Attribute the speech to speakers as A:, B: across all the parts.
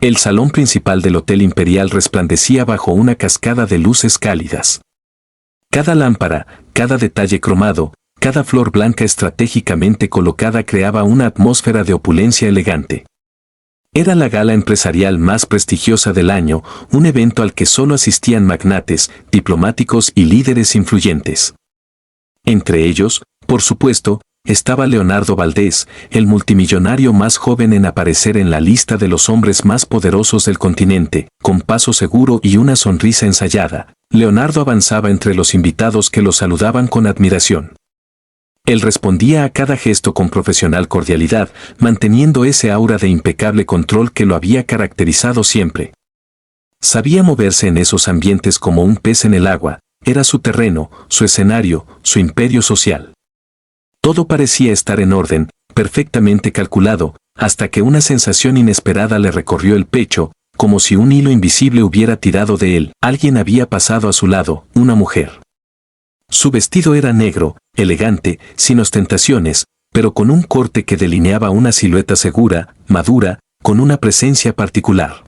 A: El salón principal del Hotel Imperial resplandecía bajo una cascada de luces cálidas. Cada lámpara, cada detalle cromado, cada flor blanca estratégicamente colocada creaba una atmósfera de opulencia elegante. Era la gala empresarial más prestigiosa del año, un evento al que solo asistían magnates, diplomáticos y líderes influyentes. Entre ellos, por supuesto, estaba Leonardo Valdés, el multimillonario más joven en aparecer en la lista de los hombres más poderosos del continente. Con paso seguro y una sonrisa ensayada, Leonardo avanzaba entre los invitados que lo saludaban con admiración. Él respondía a cada gesto con profesional cordialidad, manteniendo ese aura de impecable control que lo había caracterizado siempre. Sabía moverse en esos ambientes como un pez en el agua, era su terreno, su escenario, su imperio social. Todo parecía estar en orden, perfectamente calculado, hasta que una sensación inesperada le recorrió el pecho, como si un hilo invisible hubiera tirado de él. Alguien había pasado a su lado, una mujer. Su vestido era negro, elegante, sin ostentaciones, pero con un corte que delineaba una silueta segura, madura, con una presencia particular.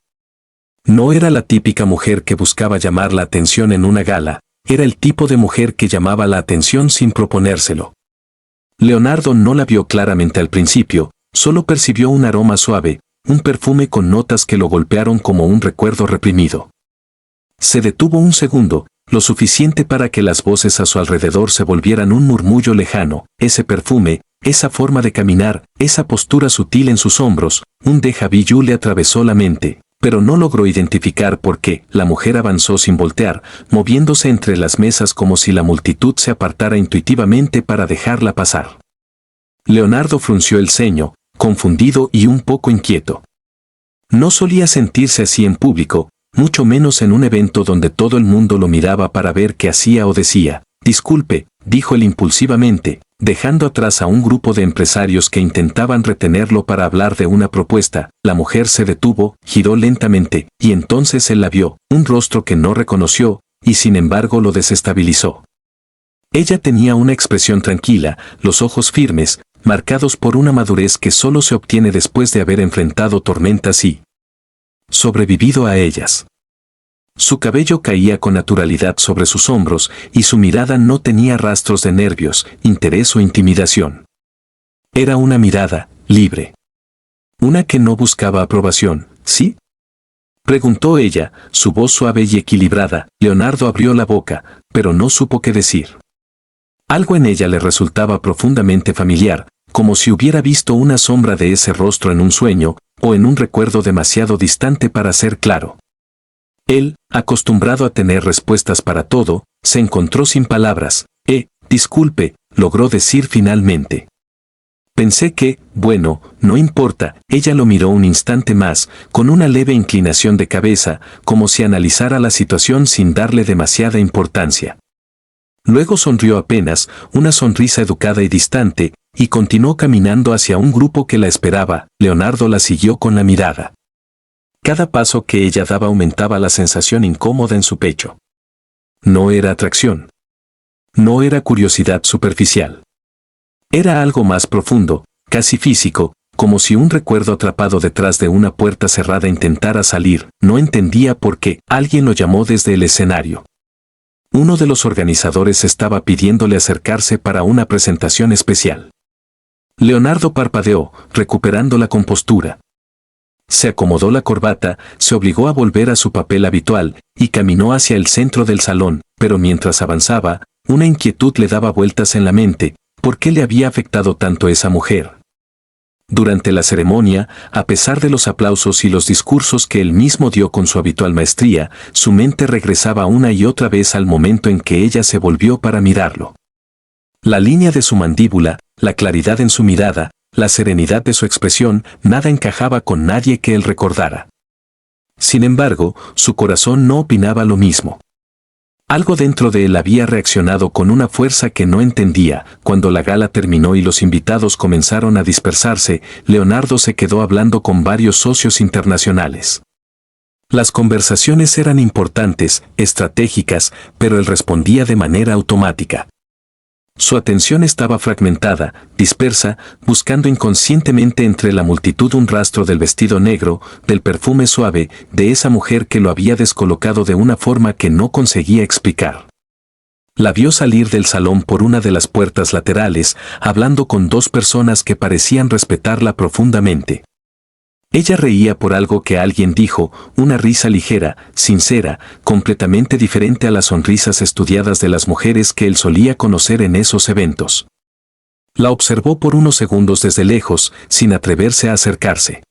A: No era la típica mujer que buscaba llamar la atención en una gala, era el tipo de mujer que llamaba la atención sin proponérselo. Leonardo no la vio claramente al principio, solo percibió un aroma suave, un perfume con notas que lo golpearon como un recuerdo reprimido. Se detuvo un segundo, lo suficiente para que las voces a su alrededor se volvieran un murmullo lejano. Ese perfume, esa forma de caminar, esa postura sutil en sus hombros, un déjà vu le atravesó la mente, pero no logró identificar por qué. La mujer avanzó sin voltear, moviéndose entre las mesas como si la multitud se apartara intuitivamente para dejarla pasar. Leonardo frunció el ceño, confundido y un poco inquieto. No solía sentirse así en público, mucho menos en un evento donde todo el mundo lo miraba para ver qué hacía o decía. Disculpe, dijo él impulsivamente, dejando atrás a un grupo de empresarios que intentaban retenerlo para hablar de una propuesta. La mujer se detuvo, giró lentamente, y entonces él la vio, un rostro que no reconoció, y sin embargo lo desestabilizó. Ella tenía una expresión tranquila, los ojos firmes, marcados por una madurez que solo se obtiene después de haber enfrentado tormentas y sobrevivido a ellas. Su cabello caía con naturalidad sobre sus hombros y su mirada no tenía rastros de nervios, interés o intimidación. Era una mirada libre. Una que no buscaba aprobación, ¿sí? Preguntó ella, su voz suave y equilibrada. Leonardo abrió la boca, pero no supo qué decir. Algo en ella le resultaba profundamente familiar, como si hubiera visto una sombra de ese rostro en un sueño, o en un recuerdo demasiado distante para ser claro. Él, acostumbrado a tener respuestas para todo, se encontró sin palabras. Disculpe, logró decir finalmente. Pensé que, bueno, no importa. Ella lo miró un instante más, con una leve inclinación de cabeza, como si analizara la situación sin darle demasiada importancia. Luego sonrió apenas, una sonrisa educada y distante, y continuó caminando hacia un grupo que la esperaba. Leonardo la siguió con la mirada. Cada paso que ella daba aumentaba la sensación incómoda en su pecho. No era atracción. No era curiosidad superficial. Era algo más profundo, casi físico, como si un recuerdo atrapado detrás de una puerta cerrada intentara salir. No entendía por qué. Alguien lo llamó desde el escenario. Uno de los organizadores estaba pidiéndole acercarse para una presentación especial. Leonardo parpadeó, recuperando la compostura. Se acomodó la corbata, se obligó a volver a su papel habitual, y caminó hacia el centro del salón, pero mientras avanzaba, una inquietud le daba vueltas en la mente. ¿Por qué le había afectado tanto esa mujer? Durante la ceremonia, a pesar de los aplausos y los discursos que él mismo dio con su habitual maestría, su mente regresaba una y otra vez al momento en que ella se volvió para mirarlo. La línea de su mandíbula, la claridad en su mirada, la serenidad de su expresión, nada encajaba con nadie que él recordara. Sin embargo, su corazón no opinaba lo mismo. Algo dentro de él había reaccionado con una fuerza que no entendía. Cuando la gala terminó y los invitados comenzaron a dispersarse, Leonardo se quedó hablando con varios socios internacionales. Las conversaciones eran importantes, estratégicas, pero él respondía de manera automática. Su atención estaba fragmentada, dispersa, buscando inconscientemente entre la multitud un rastro del vestido negro, del perfume suave, de esa mujer que lo había descolocado de una forma que no conseguía explicar. La vio salir del salón por una de las puertas laterales, hablando con dos personas que parecían respetarla profundamente. Ella reía por algo que alguien dijo, una risa ligera, sincera, completamente diferente a las sonrisas estudiadas de las mujeres que él solía conocer en esos eventos. La observó por unos segundos desde lejos, sin atreverse a acercarse.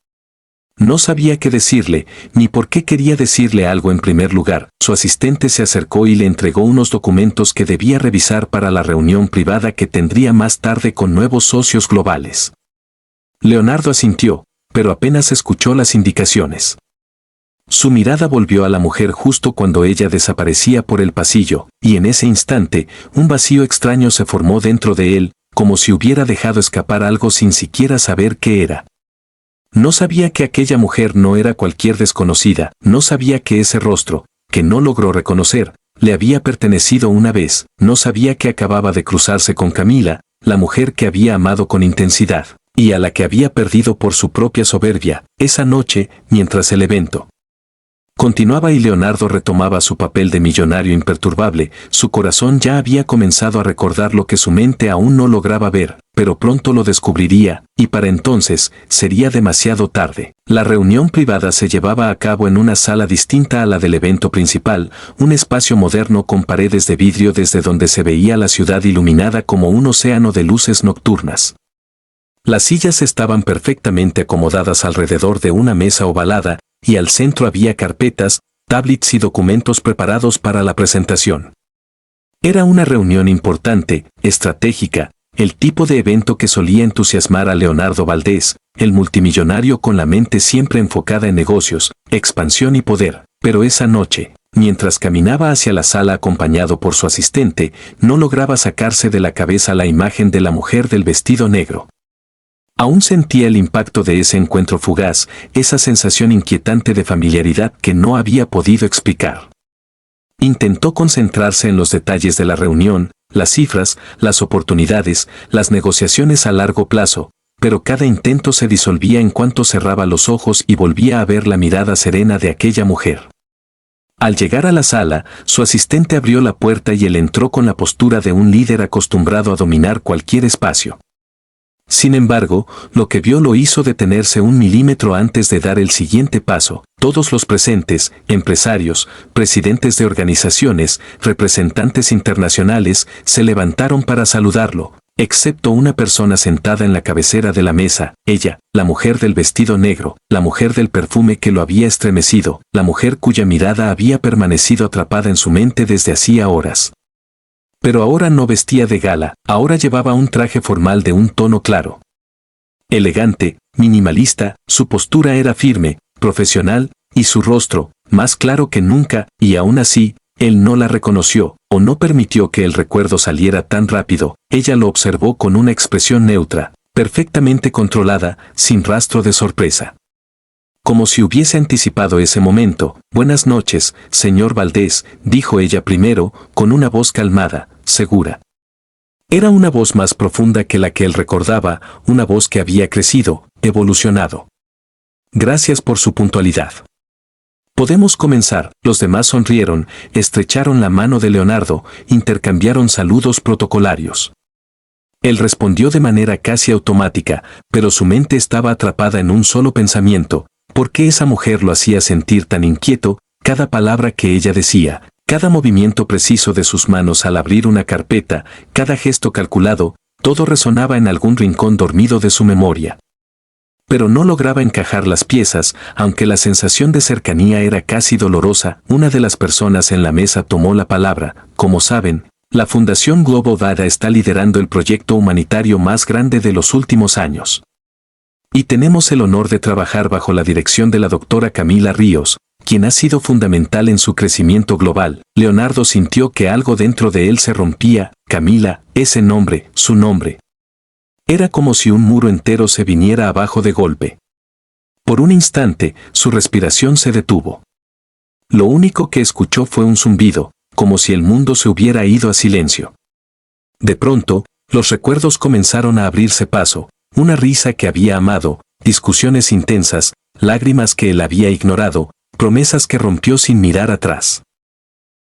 A: No sabía qué decirle, ni por qué quería decirle algo en primer lugar. Su asistente se acercó y le entregó unos documentos que debía revisar para la reunión privada que tendría más tarde con nuevos socios globales. Leonardo asintió, pero apenas escuchó las indicaciones. Su mirada volvió a la mujer justo cuando ella desaparecía por el pasillo, y en ese instante, un vacío extraño se formó dentro de él, como si hubiera dejado escapar algo sin siquiera saber qué era. No sabía que aquella mujer no era cualquier desconocida, no sabía que ese rostro, que no logró reconocer, le había pertenecido una vez, no sabía que acababa de cruzarse con Camila, la mujer que había amado con intensidad, y a la que había perdido por su propia soberbia, esa noche, mientras el evento continuaba y Leonardo retomaba su papel de millonario imperturbable. Su corazón ya había comenzado a recordar lo que su mente aún no lograba ver, pero pronto lo descubriría, y para entonces, sería demasiado tarde. La reunión privada se llevaba a cabo en una sala distinta a la del evento principal, un espacio moderno con paredes de vidrio desde donde se veía la ciudad iluminada como un océano de luces nocturnas. Las sillas estaban perfectamente acomodadas alrededor de una mesa ovalada, y al centro había carpetas, tablets y documentos preparados para la presentación. Era una reunión importante, estratégica, el tipo de evento que solía entusiasmar a Leonardo Valdés, el multimillonario con la mente siempre enfocada en negocios, expansión y poder. Pero esa noche, mientras caminaba hacia la sala acompañado por su asistente, no lograba sacarse de la cabeza la imagen de la mujer del vestido negro. Aún sentía el impacto de ese encuentro fugaz, esa sensación inquietante de familiaridad que no había podido explicar. Intentó concentrarse en los detalles de la reunión, las cifras, las oportunidades, las negociaciones a largo plazo, pero cada intento se disolvía en cuanto cerraba los ojos y volvía a ver la mirada serena de aquella mujer. Al llegar a la sala, su asistente abrió la puerta y él entró con la postura de un líder acostumbrado a dominar cualquier espacio. Sin embargo, lo que vio lo hizo detenerse un milímetro antes de dar el siguiente paso. Todos los presentes, empresarios, presidentes de organizaciones, representantes internacionales, se levantaron para saludarlo, excepto una persona sentada en la cabecera de la mesa, ella, la mujer del vestido negro, la mujer del perfume que lo había estremecido, la mujer cuya mirada había permanecido atrapada en su mente desde hacía horas. Pero ahora no vestía de gala, ahora llevaba un traje formal de un tono claro. Elegante, minimalista, su postura era firme, profesional, y su rostro, más claro que nunca, y aún así, él no la reconoció, o no permitió que el recuerdo saliera tan rápido. Ella lo observó con una expresión neutra, perfectamente controlada, sin rastro de sorpresa. Como si hubiese anticipado ese momento. «Buenas noches, señor Valdés», dijo ella primero, con una voz calmada, segura. Era una voz más profunda que la que él recordaba, una voz que había crecido, evolucionado. «Gracias por su puntualidad. Podemos comenzar». Los demás sonrieron, estrecharon la mano de Leonardo, intercambiaron saludos protocolarios. Él respondió de manera casi automática, pero su mente estaba atrapada en un solo pensamiento. ¿Por qué esa mujer lo hacía sentir tan inquieto? Cada palabra que ella decía, cada movimiento preciso de sus manos al abrir una carpeta, cada gesto calculado, todo resonaba en algún rincón dormido de su memoria. Pero no lograba encajar las piezas, aunque la sensación de cercanía era casi dolorosa. Una de las personas en la mesa tomó la palabra. Como saben, la Fundación Globo Data está liderando el proyecto humanitario más grande de los últimos años. Y tenemos el honor de trabajar bajo la dirección de la doctora Camila Ríos, quien ha sido fundamental en su crecimiento global. Leonardo sintió que algo dentro de él se rompía. Camila, ese nombre, su nombre. Era como si un muro entero se viniera abajo de golpe. Por un instante, su respiración se detuvo. Lo único que escuchó fue un zumbido, como si el mundo se hubiera ido a silencio. De pronto, los recuerdos comenzaron a abrirse paso, una risa que había amado, discusiones intensas, lágrimas que él había ignorado, promesas que rompió sin mirar atrás.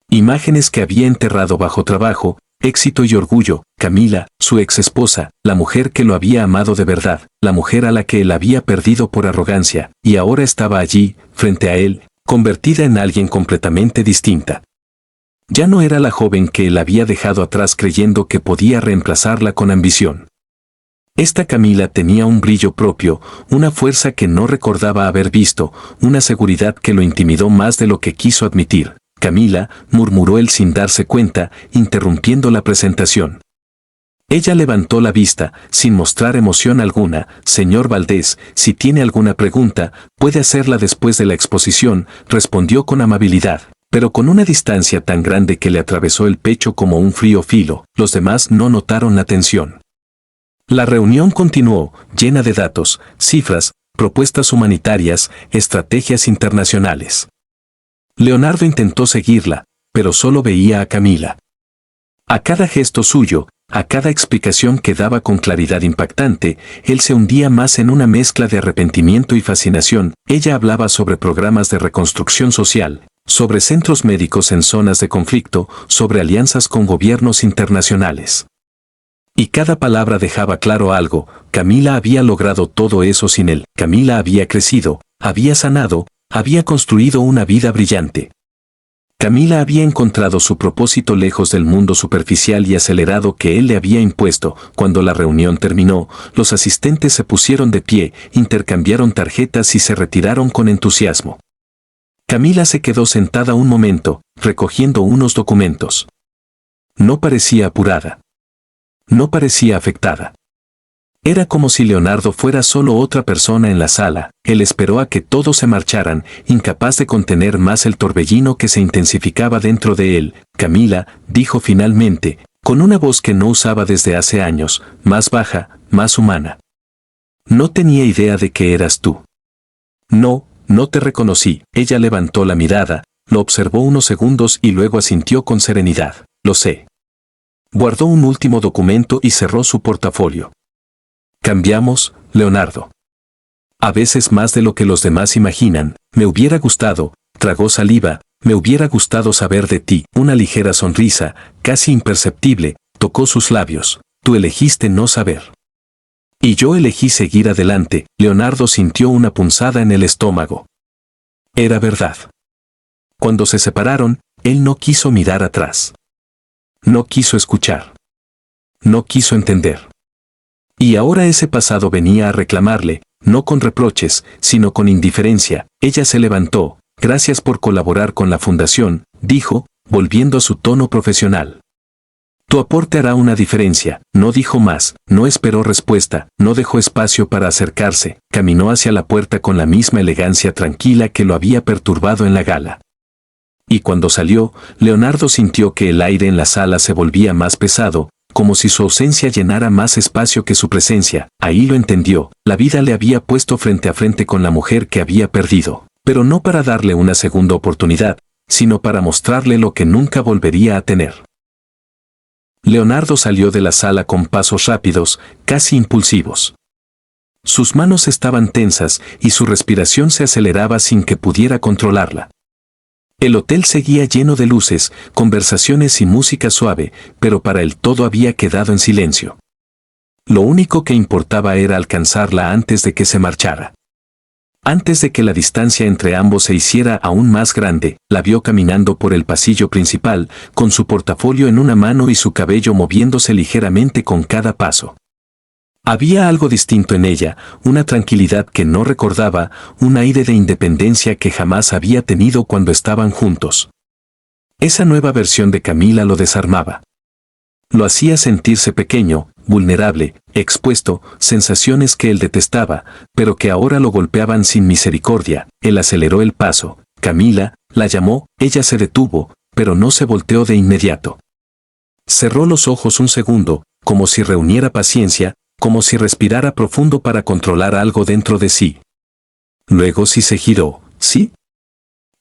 A: Imágenes que había enterrado bajo trabajo, éxito y orgullo, Camila, su ex esposa, la mujer que lo había amado de verdad, la mujer a la que él había perdido por arrogancia, y ahora estaba allí, frente a él, convertida en alguien completamente distinta. Ya no era la joven que él había dejado atrás creyendo que podía reemplazarla con ambición. Esta Camila tenía un brillo propio, una fuerza que no recordaba haber visto, una seguridad que lo intimidó más de lo que quiso admitir. Camila, murmuró él sin darse cuenta, interrumpiendo la presentación. Ella levantó la vista, sin mostrar emoción alguna. Señor Valdés, si tiene alguna pregunta, puede hacerla después de la exposición, respondió con amabilidad, pero con una distancia tan grande que le atravesó el pecho como un frío filo. Los demás no notaron la tensión. La reunión continuó, llena de datos, cifras, propuestas humanitarias, estrategias internacionales. Leonardo intentó seguirla, pero solo veía a Camila. A cada gesto suyo, a cada explicación que daba con claridad impactante, él se hundía más en una mezcla de arrepentimiento y fascinación. Ella hablaba sobre programas de reconstrucción social, sobre centros médicos en zonas de conflicto, sobre alianzas con gobiernos internacionales. Y cada palabra dejaba claro algo: Camila había logrado todo eso sin él. Camila había crecido, había sanado, había construido una vida brillante. Camila había encontrado su propósito lejos del mundo superficial y acelerado que él le había impuesto. Cuando la reunión terminó, los asistentes se pusieron de pie, intercambiaron tarjetas y se retiraron con entusiasmo. Camila se quedó sentada un momento, recogiendo unos documentos. No parecía apurada. No parecía afectada. Era como si Leonardo fuera solo otra persona en la sala. Él esperó a que todos se marcharan, incapaz de contener más el torbellino que se intensificaba dentro de él. Camila, dijo finalmente, con una voz que no usaba desde hace años, más baja, más humana. No tenía idea de que eras tú. No, no te reconocí. Ella levantó la mirada, lo observó unos segundos y luego asintió con serenidad. Lo sé. Guardó un último documento y cerró su portafolio. Cambiamos, Leonardo. A veces más de lo que los demás imaginan. Me hubiera gustado, tragó saliva, me hubiera gustado saber de ti. Una ligera sonrisa, casi imperceptible, tocó sus labios. Tú elegiste no saber. Y yo elegí seguir adelante. Leonardo sintió una punzada en el estómago. Era verdad. Cuando se separaron, él no quiso mirar atrás. No quiso escuchar. No quiso entender. Y ahora ese pasado venía a reclamarle, no con reproches, sino con indiferencia. Ella se levantó. Gracias por colaborar con la fundación, dijo, volviendo a su tono profesional. Tu aporte hará una diferencia. No dijo más, no esperó respuesta, no dejó espacio para acercarse, caminó hacia la puerta con la misma elegancia tranquila que lo había perturbado en la gala. Y cuando salió, Leonardo sintió que el aire en la sala se volvía más pesado, como si su ausencia llenara más espacio que su presencia. Ahí lo entendió, la vida le había puesto frente a frente con la mujer que había perdido, pero no para darle una segunda oportunidad, sino para mostrarle lo que nunca volvería a tener. Leonardo salió de la sala con pasos rápidos, casi impulsivos. Sus manos estaban tensas y su respiración se aceleraba sin que pudiera controlarla. El hotel seguía lleno de luces, conversaciones y música suave, pero para él todo había quedado en silencio. Lo único que importaba era alcanzarla antes de que se marchara. Antes de que la distancia entre ambos se hiciera aún más grande, la vio caminando por el pasillo principal, con su portafolio en una mano y su cabello moviéndose ligeramente con cada paso. Había algo distinto en ella, una tranquilidad que no recordaba, un aire de independencia que jamás había tenido cuando estaban juntos. Esa nueva versión de Camila lo desarmaba. Lo hacía sentirse pequeño, vulnerable, expuesto, sensaciones que él detestaba, pero que ahora lo golpeaban sin misericordia. Él aceleró el paso. Camila, la llamó, ella se detuvo, pero no se volteó de inmediato. Cerró los ojos un segundo, como si reuniera paciencia, como si respirara profundo para controlar algo dentro de sí. Luego sí se giró. ¿Sí?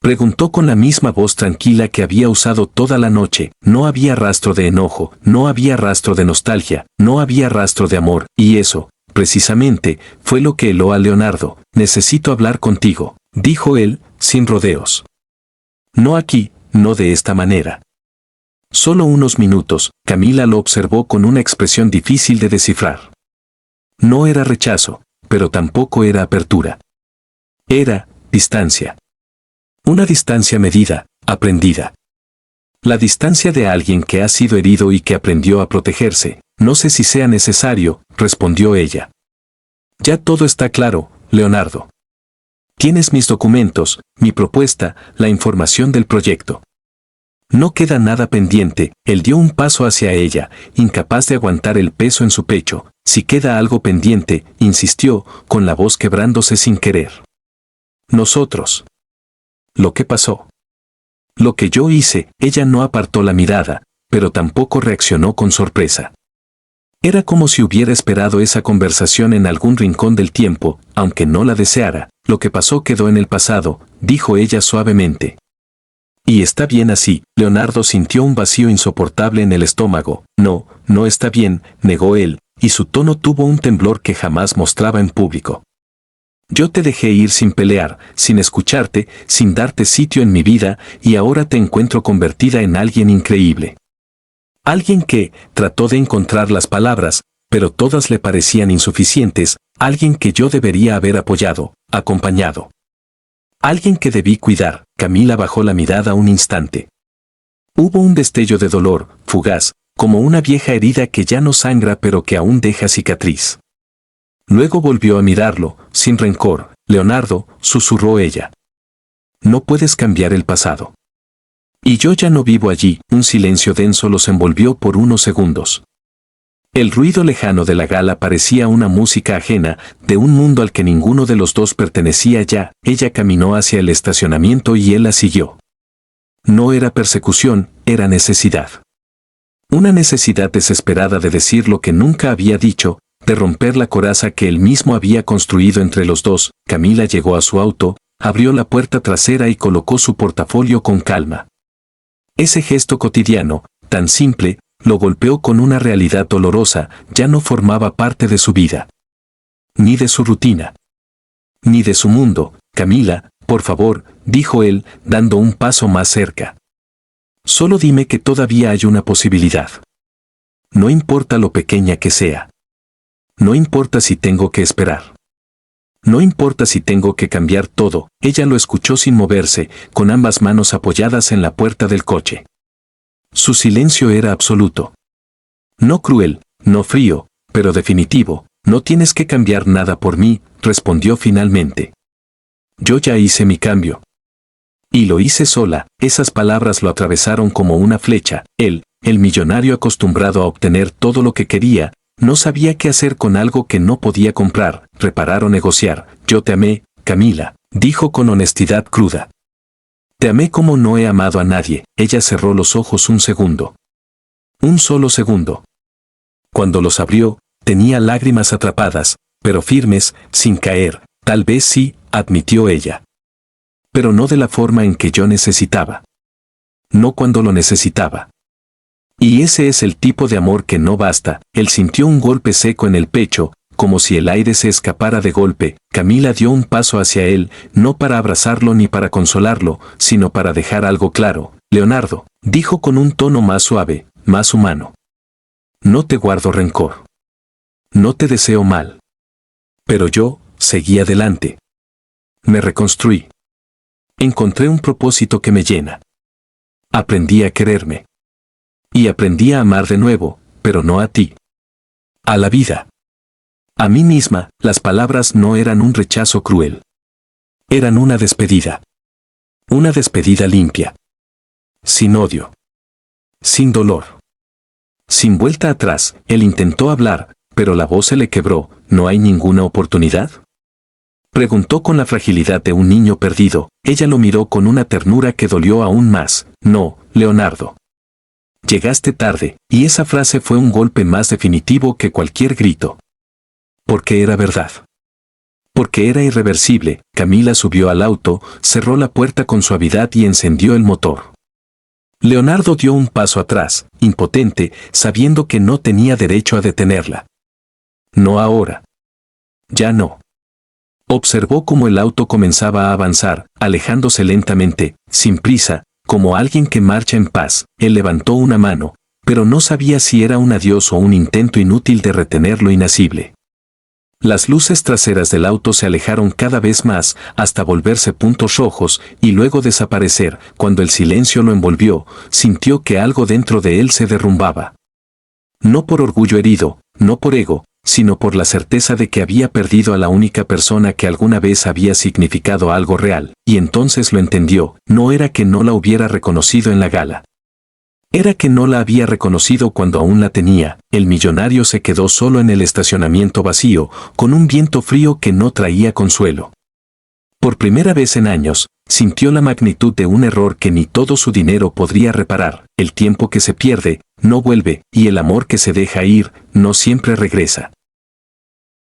A: Preguntó con la misma voz tranquila que había usado toda la noche. No había rastro de enojo, no había rastro de nostalgia, no había rastro de amor, y eso, precisamente, fue lo que heló a Leonardo. Necesito hablar contigo, dijo él, sin rodeos. No aquí, no de esta manera. Solo unos minutos. Camila lo observó con una expresión difícil de descifrar. No era rechazo, pero tampoco era apertura. Era distancia. Una distancia medida, aprendida. La distancia de alguien que ha sido herido y que aprendió a protegerse. No sé si sea necesario, respondió ella. Ya todo está claro, Leonardo. Tienes mis documentos, mi propuesta, la información del proyecto. No queda nada pendiente. Él dio un paso hacia ella, incapaz de aguantar el peso en su pecho. Si queda algo pendiente, insistió, con la voz quebrándose sin querer. Nosotros. Lo que pasó. Lo que yo hice. Ella no apartó la mirada, pero tampoco reaccionó con sorpresa. Era como si hubiera esperado esa conversación en algún rincón del tiempo, aunque no la deseara. Lo que pasó quedó en el pasado, dijo ella suavemente. Y está bien así. Leonardo sintió un vacío insoportable en el estómago. No, no está bien, negó él, y su tono tuvo un temblor que jamás mostraba en público. Yo te dejé ir sin pelear, sin escucharte, sin darte sitio en mi vida, y ahora te encuentro convertida en alguien increíble. Alguien que trató de encontrar las palabras, pero todas le parecían insuficientes, alguien que yo debería haber apoyado, acompañado. Alguien que debí cuidar. Camila bajó la mirada un instante. Hubo un destello de dolor, fugaz, como una vieja herida que ya no sangra pero que aún deja cicatriz. Luego volvió a mirarlo, sin rencor. Leonardo, susurró ella. No puedes cambiar el pasado. Y yo ya no vivo allí. Un silencio denso los envolvió por unos segundos. El ruido lejano de la gala parecía una música ajena, de un mundo al que ninguno de los dos pertenecía ya. Ella caminó hacia el estacionamiento y él la siguió. No era persecución, era necesidad. Una necesidad desesperada de decir lo que nunca había dicho, de romper la coraza que él mismo había construido entre los dos. Camila llegó a su auto, abrió la puerta trasera y colocó su portafolio con calma. Ese gesto cotidiano, tan simple, lo golpeó con una realidad dolorosa. Ya no formaba parte de su vida. Ni de su rutina. Ni de su mundo. Camila, por favor, dijo él, dando un paso más cerca. Solo dime que todavía hay una posibilidad. No importa lo pequeña que sea. No importa si tengo que esperar. No importa si tengo que cambiar todo. Ella lo escuchó sin moverse, con ambas manos apoyadas en la puerta del coche. Su silencio era absoluto. No cruel, no frío, pero definitivo. No tienes que cambiar nada por mí, respondió finalmente. Yo ya hice mi cambio. Y lo hice sola. Esas palabras lo atravesaron como una flecha. Él, el millonario acostumbrado a obtener todo lo que quería, no sabía qué hacer con algo que no podía comprar, reparar o negociar. Yo te amé, Camila, dijo con honestidad cruda. Te amé como no he amado a nadie. Ella cerró los ojos un segundo. Un solo segundo. Cuando los abrió, tenía lágrimas atrapadas, pero firmes, sin caer. Tal vez sí, admitió ella. Pero no de la forma en que yo necesitaba. No cuando lo necesitaba. Y ese es el tipo de amor que no basta. Él sintió un golpe seco en el pecho, como si el aire se escapara de golpe. Camila dio un paso hacia él, no para abrazarlo ni para consolarlo, sino para dejar algo claro. Leonardo, dijo con un tono más suave, más humano. No te guardo rencor. No te deseo mal. Pero yo, seguí adelante. Me reconstruí. Encontré un propósito que me llena. Aprendí a quererme. Y aprendí a amar de nuevo, pero no a ti. A la vida. A mí misma. Las palabras no eran un rechazo cruel. Eran una despedida. Una despedida limpia. Sin odio. Sin dolor. Sin vuelta atrás. Él intentó hablar, pero la voz se le quebró. ¿No hay ninguna oportunidad?, preguntó con la fragilidad de un niño perdido. Ella lo miró con una ternura que dolió aún más. No, Leonardo. Llegaste tarde, y esa frase fue un golpe más definitivo que cualquier grito. Porque era verdad. Porque era irreversible, Camila subió al auto, cerró la puerta con suavidad y encendió el motor. Leonardo dio un paso atrás, impotente, sabiendo que no tenía derecho a detenerla. No ahora. Ya no. Observó cómo el auto comenzaba a avanzar, alejándose lentamente, sin prisa, como alguien que marcha en paz. Él levantó una mano, pero no sabía si era un adiós o un intento inútil de retener lo inasible. Las luces traseras del auto se alejaron cada vez más, hasta volverse puntos rojos y luego desaparecer. Cuando el silencio lo envolvió, sintió que algo dentro de él se derrumbaba. No por orgullo herido, no por ego, sino por la certeza de que había perdido a la única persona que alguna vez había significado algo real, y entonces lo entendió. No era que no la hubiera reconocido en la gala. Era que no la había reconocido cuando aún la tenía. El millonario se quedó solo en el estacionamiento vacío, con un viento frío que no traía consuelo. Por primera vez en años, sintió la magnitud de un error que ni todo su dinero podría reparar. El tiempo que se pierde, no vuelve, y el amor que se deja ir, no siempre regresa.